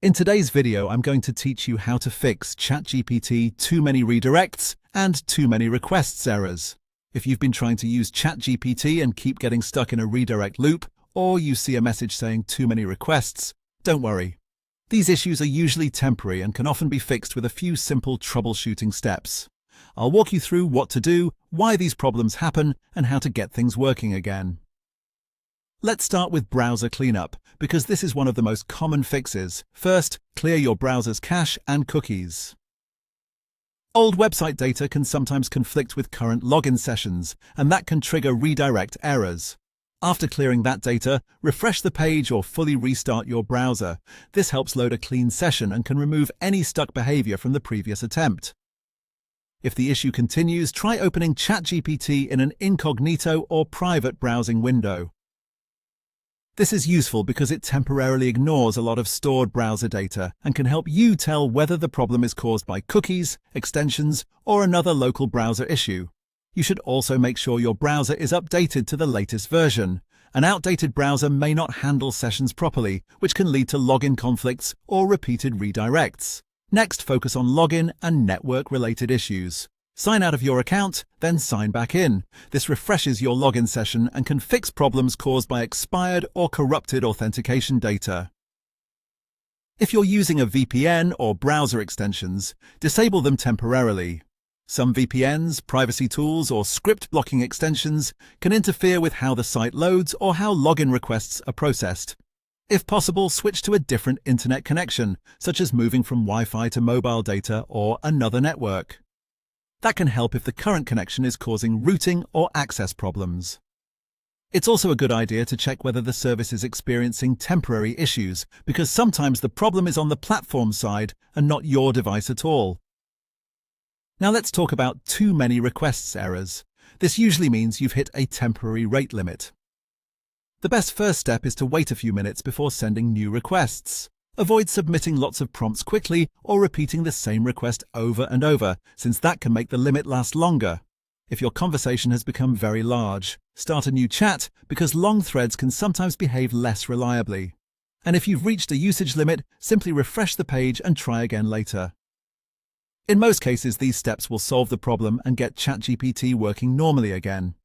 In today's video, I'm going to teach you how to fix ChatGPT too many redirects and too many requests errors. If you've been trying to use ChatGPT and keep getting stuck in a redirect loop, or you see a message saying too many requests, don't worry. These issues are usually temporary and can often be fixed with a few simple troubleshooting steps. I'll walk you through what to do, why these problems happen, and how to get things working again. Let's start with browser cleanup, because this is one of the most common fixes. First, clear your browser's cache and cookies. Old website data can sometimes conflict with current login sessions, and that can trigger redirect errors. After clearing that data, refresh the page or fully restart your browser. This helps load a clean session and can remove any stuck behavior from the previous attempt. If the issue continues, try opening ChatGPT in an incognito or private browsing window. This is useful because it temporarily ignores a lot of stored browser data and can help you tell whether the problem is caused by cookies, extensions, or another local browser issue. You should also make sure your browser is updated to the latest version. An outdated browser may not handle sessions properly, which can lead to login conflicts or repeated redirects. Next, focus on login and network-related issues. Sign out of your account, then sign back in. This refreshes your login session and can fix problems caused by expired or corrupted authentication data. If you're using a VPN or browser extensions, disable them temporarily. Some VPNs, privacy tools, or script blocking extensions can interfere with how the site loads or how login requests are processed. If possible, switch to a different internet connection, such as moving from Wi-Fi to mobile data or another network. That can help if the current connection is causing routing or access problems. It's also a good idea to check whether the service is experiencing temporary issues, because sometimes the problem is on the platform side and not your device at all. Now let's talk about too many requests errors. This usually means you've hit a temporary rate limit. The best first step is to wait a few minutes before sending new requests. Avoid submitting lots of prompts quickly or repeating the same request over and over, since that can make the limit last longer. If your conversation has become very large, start a new chat, because long threads can sometimes behave less reliably. And if you've reached a usage limit, simply refresh the page and try again later. In most cases, these steps will solve the problem and get ChatGPT working normally again.